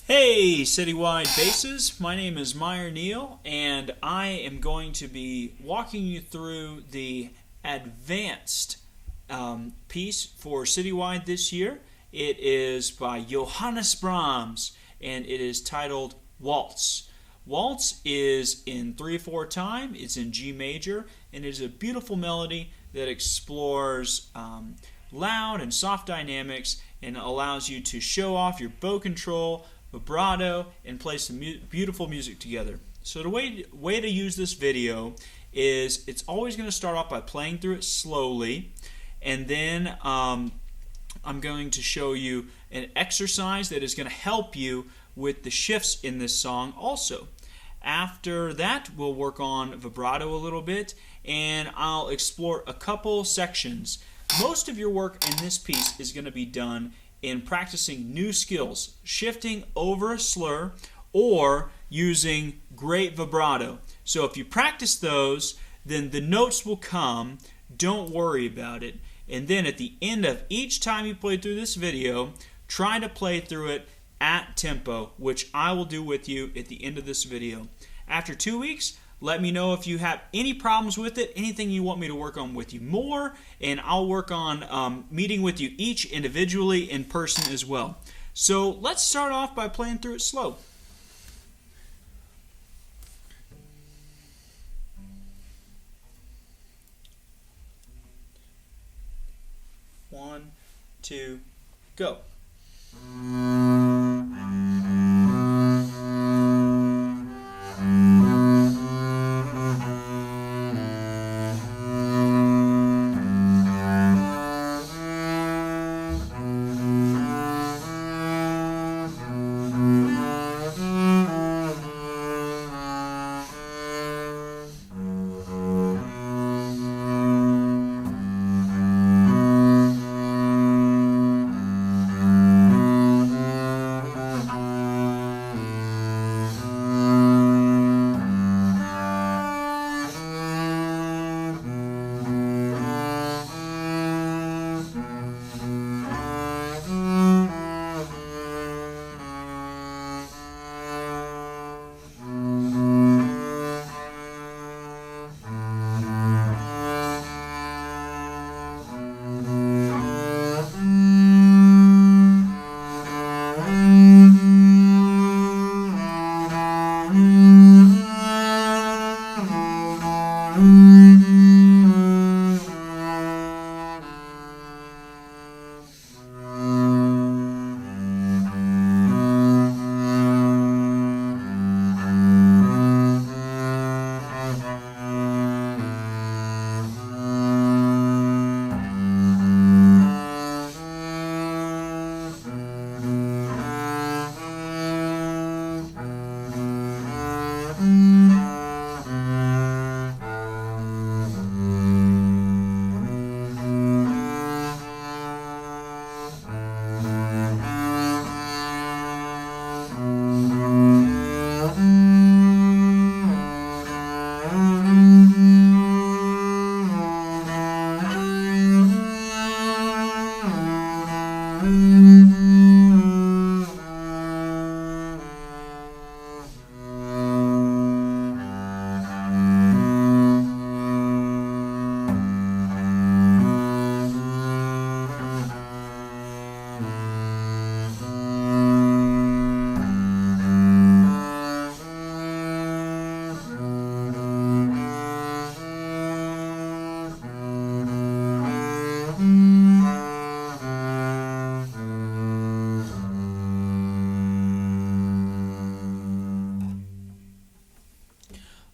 Hey, Citywide Basses. My name is Meyer Neal, and I am going to be walking you through the advanced piece for Citywide this year. It is by Johannes Brahms, and it is titled Waltz. Waltz is in 3/4 time. It's in G major, and it is a beautiful melody that explores loud and soft dynamics and allows you to show off your bow control, vibrato, and play some beautiful music together. So the way to use this video is it's always going to start off by playing through it slowly, and then I'm going to show you an exercise that is going to help you with the shifts in this song also. After that, we'll work on vibrato a little bit, and I'll explore a couple sections. Most of your work in this piece is going to be done in practicing new skills, shifting over a slur or using great vibrato. So if you practice those, then the notes will come. Don't worry about it. And then at the end of each time you play through this video, try to play through it at tempo, which I will do with you at the end of this video. After 2 weeks, let me know if you have any problems with it, anything you want me to work on with you more, and I'll work on meeting with you each individually in person as well. So let's start off by playing through it slow. One, two, go.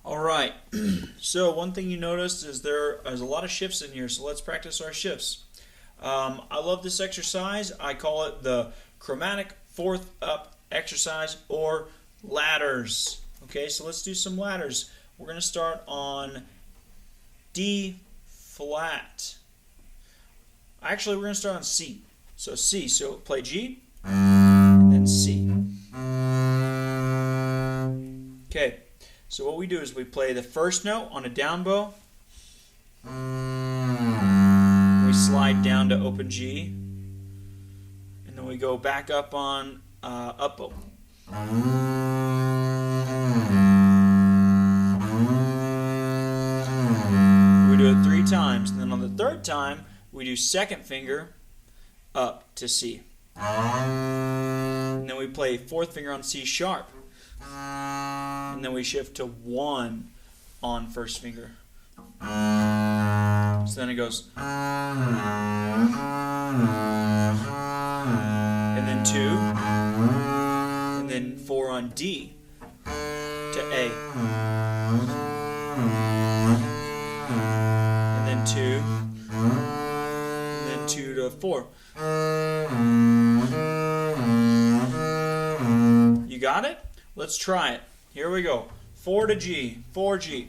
Alright, so one thing you noticed is there is a lot of shifts in here, so let's practice our shifts. I love this exercise. I call it the Chromatic 4th up exercise, or ladders. Okay, so let's do some ladders. We're going to start on D flat. Actually, we're going to start on C. So C, so play G, and then C. Okay, so what we do is we play the first note on a down bow. We slide down to open G, and then we go back up on up bow. We do it 3 times, and then on the 3rd time, we do 2nd finger up to C. And then we play 4th finger on C sharp. And then we shift to 1 on 1st finger. So then it goes. And then 2. And then 4 on D to A. And then 2. And then 2 to 4. You got it? Let's try it. Here we go. 4 to G. 4G.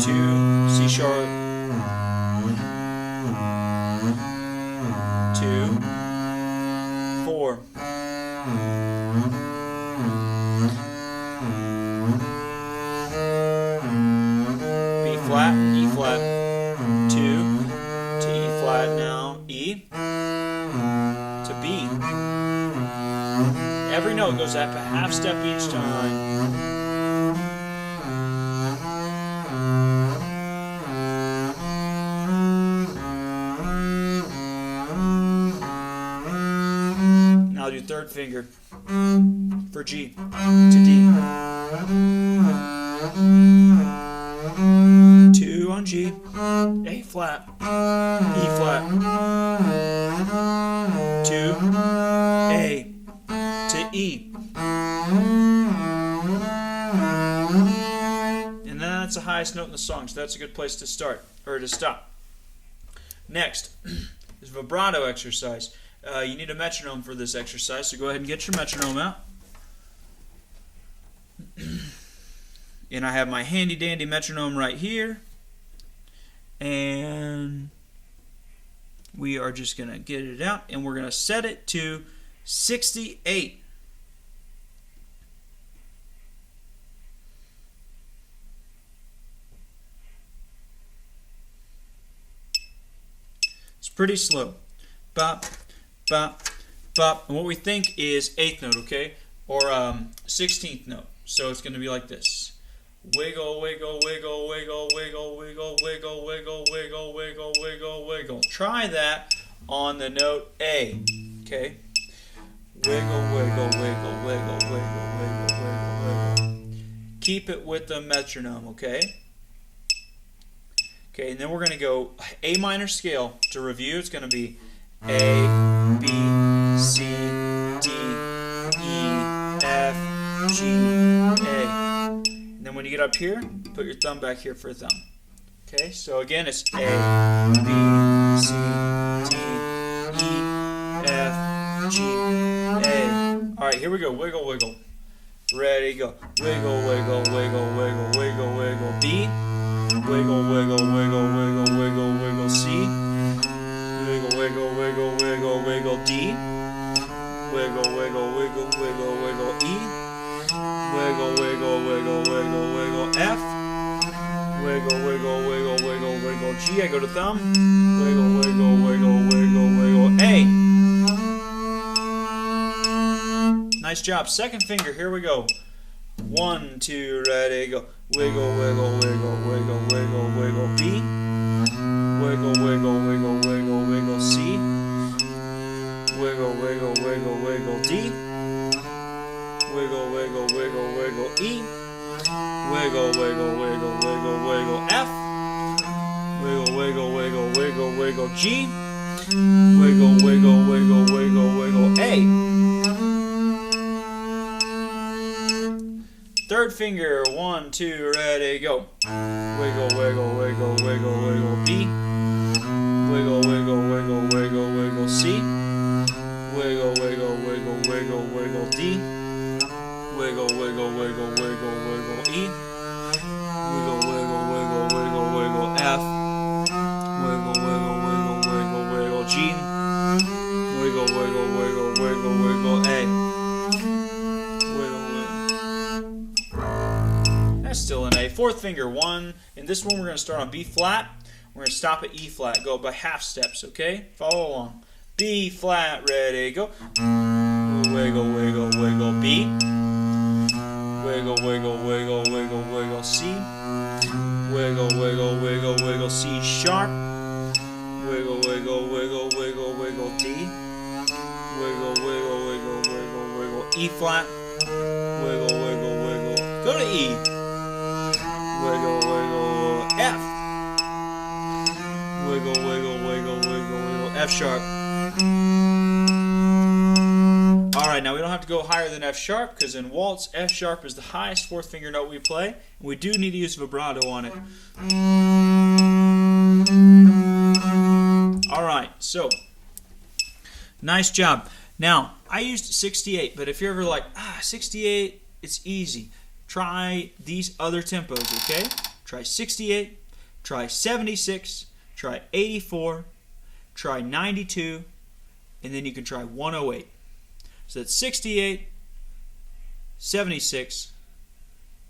2 C sharp. 2 4. B flat, E flat. 2 to E flat now. E to B. Every note goes up a half step each time. Now I'll do 3rd finger for G to D. 2 on G, A flat, E flat. 2, A to E. And that's the highest note in the song, so that's a good place to start, or to stop. Next is vibrato exercise. You need a metronome for this exercise, so go ahead and get your metronome out. And I have my handy dandy metronome right here. And we are just going to get it out, and we're going to set it to 68. It's pretty slow. Bop, bop, bop. And what we think is 8th note, okay? Or 16th note. So it's going to be like this. Wiggle, wiggle, wiggle, wiggle, wiggle, wiggle, wiggle, wiggle, wiggle, wiggle, wiggle, wiggle. Try that on the note A. Okay? Wiggle, wiggle, wiggle, wiggle, wiggle, wiggle, wiggle, wiggle. Keep it with the metronome, okay? Okay, and then we're going to go A minor scale. To review, it's going to be A, B, C, D, E, F, G, A. Then when you get up here, put your thumb back here for a thumb. Okay, so again it's A, B, C, D, E, F, G, A. Alright, here we go. Wiggle, wiggle. Ready, go. Wiggle, wiggle, wiggle, wiggle, wiggle, wiggle. B. Wiggle, wiggle, wiggle, wiggle, wiggle, wiggle. C. Wiggle, wiggle, wiggle, wiggle, wiggle. D. Wiggle, wiggle, wiggle, wiggle, wiggle. E. Wiggle, wiggle, wiggle, wiggle, wiggle. F. Wiggle, wiggle, wiggle, wiggle, wiggle. G. I go to thumb. Wiggle, wiggle, wiggle, wiggle, wiggle. A. Nice job. 2nd finger. Here we go. 1, 2, ready, go. Wiggle, wiggle, wiggle, wiggle, wiggle, wiggle. B. Wiggle, wiggle, wiggle, wiggle, wiggle. C. Wiggle, wiggle, wiggle, wiggle. D. Wiggle, wiggle, wiggle, wiggle. E. Wiggle, wiggle, wiggle, wiggle, wiggle. F. Wiggle, wiggle, wiggle, wiggle, wiggle. G. Wiggle, wiggle, wiggle, wiggle, wiggle. A. 3rd finger. 1, 2, ready, go. Wiggle, wiggle, wiggle, wiggle, wiggle. B. Wiggle, wiggle, wiggle, wiggle, wiggle. C. Wiggle, wiggle, wiggle, wiggle, wiggle. D. Wiggle, wiggle, wiggle, wiggle, wiggle. E. Wiggle, wiggle, wiggle, wiggle, wiggle. F. Wiggle, wiggle, wiggle, wiggle, wiggle. G. Wiggle, wiggle, wiggle, wiggle, wiggle. A. Wiggle, wiggle. That's still an A. 4th finger, 1. In this one, we're going to start on B flat. We're going to stop at E flat. Go by half steps, okay? Follow along. B B flat, ready, go. Wiggle, wiggle, wiggle, B. Wiggle, wiggle, wiggle, wiggle, wiggle, C. Wiggle, wiggle, wiggle, wiggle, C sharp. Wiggle, wiggle, wiggle, wiggle, wiggle, D. Wiggle, wiggle, wiggle, wiggle, wiggle, E flat. Wiggle, wiggle, wiggle, go to E. Wiggle, wiggle, F. Wiggle, wiggle, wiggle, wiggle, wiggle, F sharp. Alright, now we don't have to go higher than F sharp because in waltz, F sharp is the highest fourth finger note we play. And we do need to use vibrato on it. Alright, so nice job. Now, I used 68, but if you're ever like, 68, it's easy. Try these other tempos, okay? Try 68, try 76, try 84, try 92, and then you can try 108. So that's 68, 76,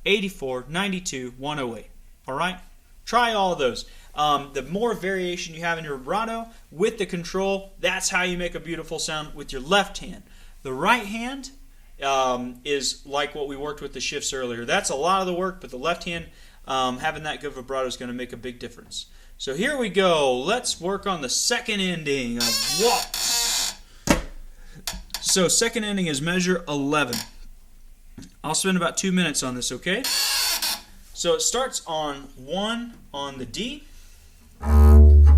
84, 92, 108. All right? Try all of those. The more variation you have in your vibrato with the control, that's how you make a beautiful sound with your left hand. The right hand is like what we worked with the shifts earlier. That's a lot of the work, but the left hand, having that good vibrato is going to make a big difference. So here we go. Let's work on the second ending of waltz. So second ending is measure 11. I'll spend about 2 minutes on this, okay? So it starts on 1 on the D. And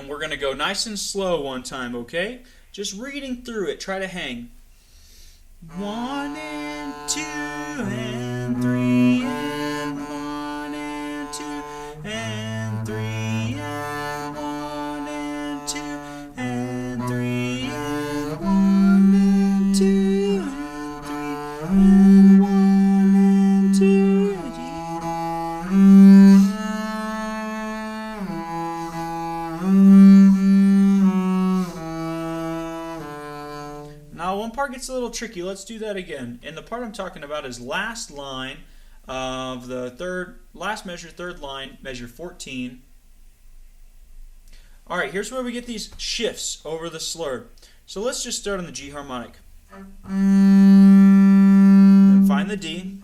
we're going to go nice and slow one time, okay? Just reading through it. Try to hang. 1 and 2 and 3 and 1 and 2 and 3 and 1 and 2 and 3 and 1 and 2 and 3 and 1 and 2. Now one part gets a little tricky. Let's do that again. And the part I'm talking about is last line of the last measure, third line, measure 14. Alright, here's where we get these shifts over the slur. So let's just start on the G harmonic. Then find the D.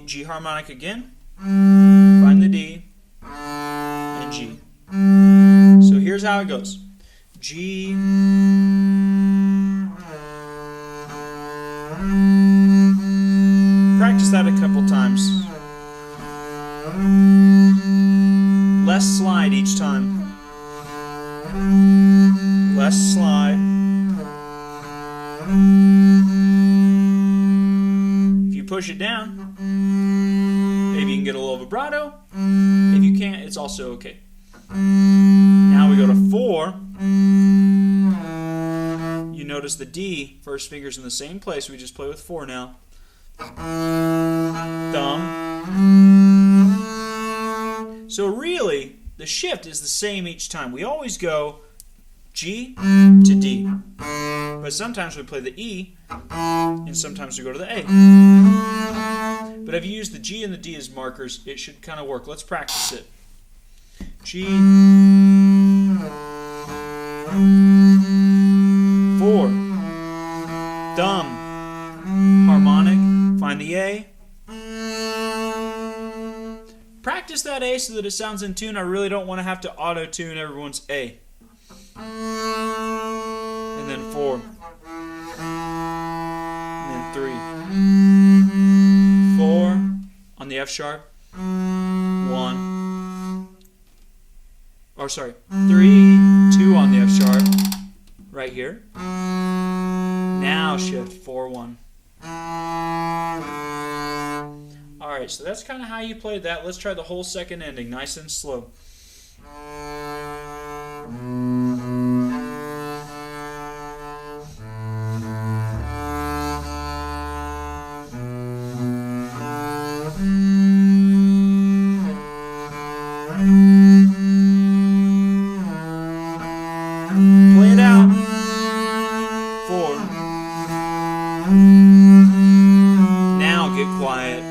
G harmonic again. Find the D. And G. So here's how it goes. G. Practice that a couple times. Less slide each time. Less slide. If you push it down, maybe you can get a little vibrato. If you can't, it's also okay. Now we go to 4. You notice the D, first finger's in the same place. We just play with 4 now. Thumb. So really, the shift is the same each time. We always go G to D. But sometimes we play the E, and sometimes we go to the A. But if you use the G and the D as markers, it should kind of work. Let's practice it. G. 4. Thumb. Harmonic. Find the A. Practice that A so that it sounds in tune. I really don't want to have to auto-tune everyone's A. And then 4. And then 3. 4 on the F sharp. 1. Or sorry, 3, 2 on the F sharp. Right here. Now shift 4, 1. Alright, so that's kind of how you play that. Let's try the whole second ending, nice and slow. Play it out. 4. Now get quiet.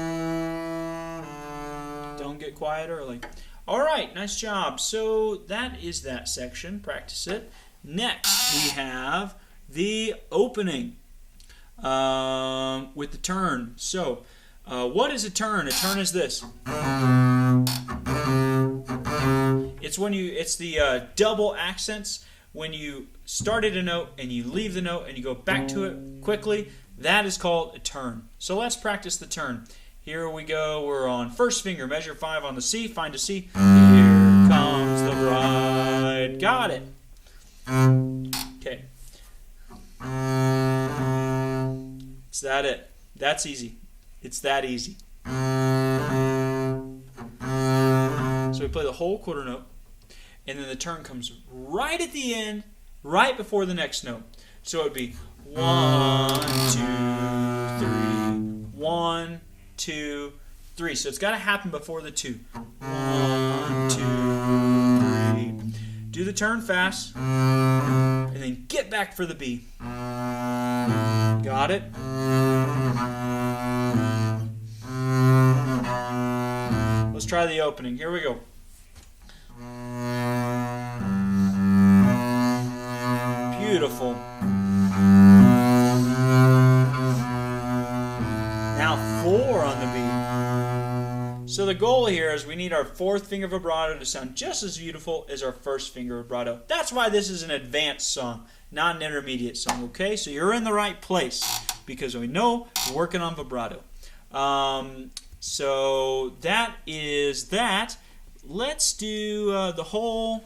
Don't get quiet early. All right, nice. Nice job. So that is that section. Practice it. Next, we have the opening with the turn. So, what is a turn? A turn is this. It's the double accents when you started a note and you leave the note and you go back to it quickly. That is called a turn. So let's practice the turn. Here we go. We're on first finger. Measure 5 on the C. Find a C. Here comes the bride. Got it. Okay. Is that it? That's easy. It's that easy. So we play the whole quarter note, and then the turn comes right at the end, right before the next note. So it would be 1, 2, 3, 1, 2, 3. So it's got to happen before the 2. 1, 2, 3. Do the turn fast, and then get back for the B. Got it? Let's try the opening. Here we go. Beautiful. Now 4 on the B. So the goal here is we need our 4th finger vibrato to sound just as beautiful as our 1st finger vibrato. That's why this is an advanced song, not an intermediate song, okay? So you're in the right place because we know we're working on vibrato. So that is that. Let's do the whole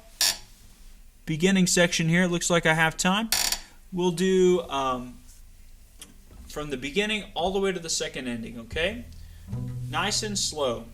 beginning section here. It looks like I have time. We'll do from the beginning all the way to the second ending, okay? Nice and slow.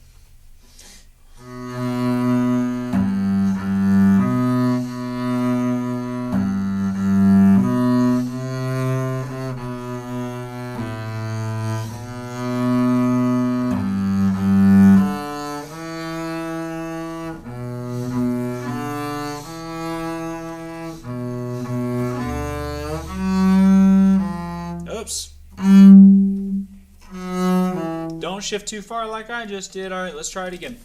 Oops. Don't shift too far like I just did. All right, let's try it again.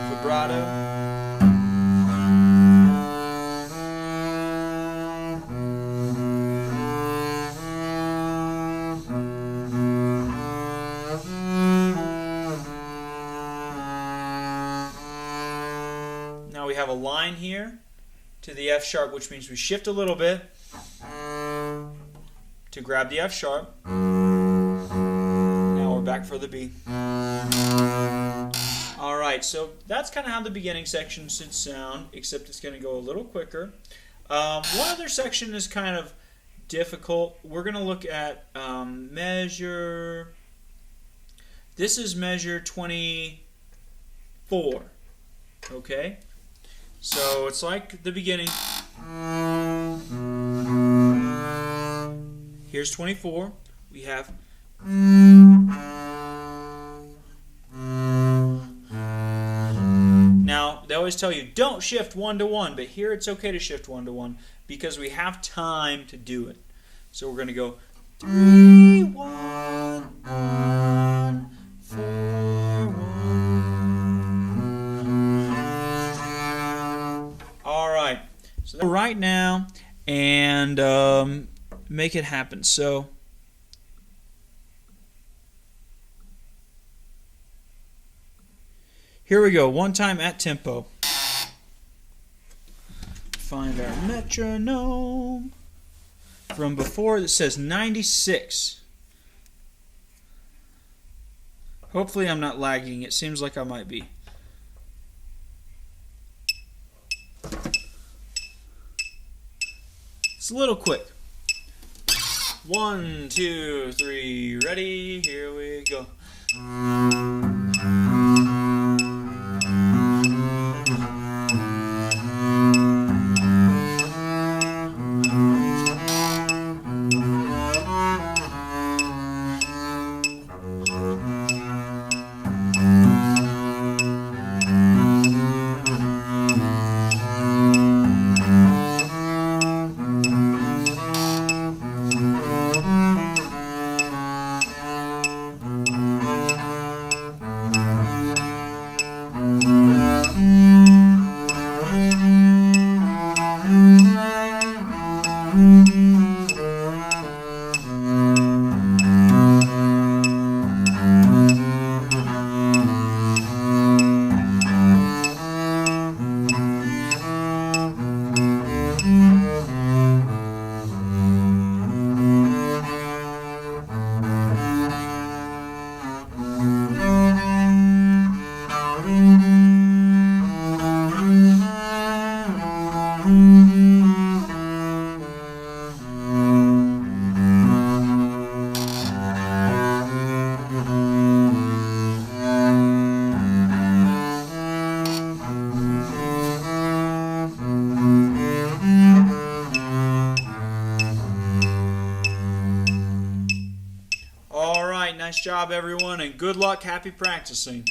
Vibrato. Now we have a line here to the F sharp, which means we shift a little bit to grab the F sharp. Now we're back for the B. Alright, so that's kind of how the beginning section should sound, except it's going to go a little quicker. One other section is kind of difficult. We're going to look at measure. This is measure 24. Okay? So it's like the beginning. Here's 24. We have. Now, they always tell you don't shift 1 to 1, but here it's okay to shift 1 to 1 because we have time to do it. So we're going to go 3, 1, 1, 4, 1. All right. So right now and make it happen. So here we go. One time at tempo. Find our metronome from before that says 96. Hopefully I'm not lagging. It seems like I might be. It's a little quick. 1, 2, 3, ready? Here we go. right, nice job, everyone, and good luck. Happy practicing.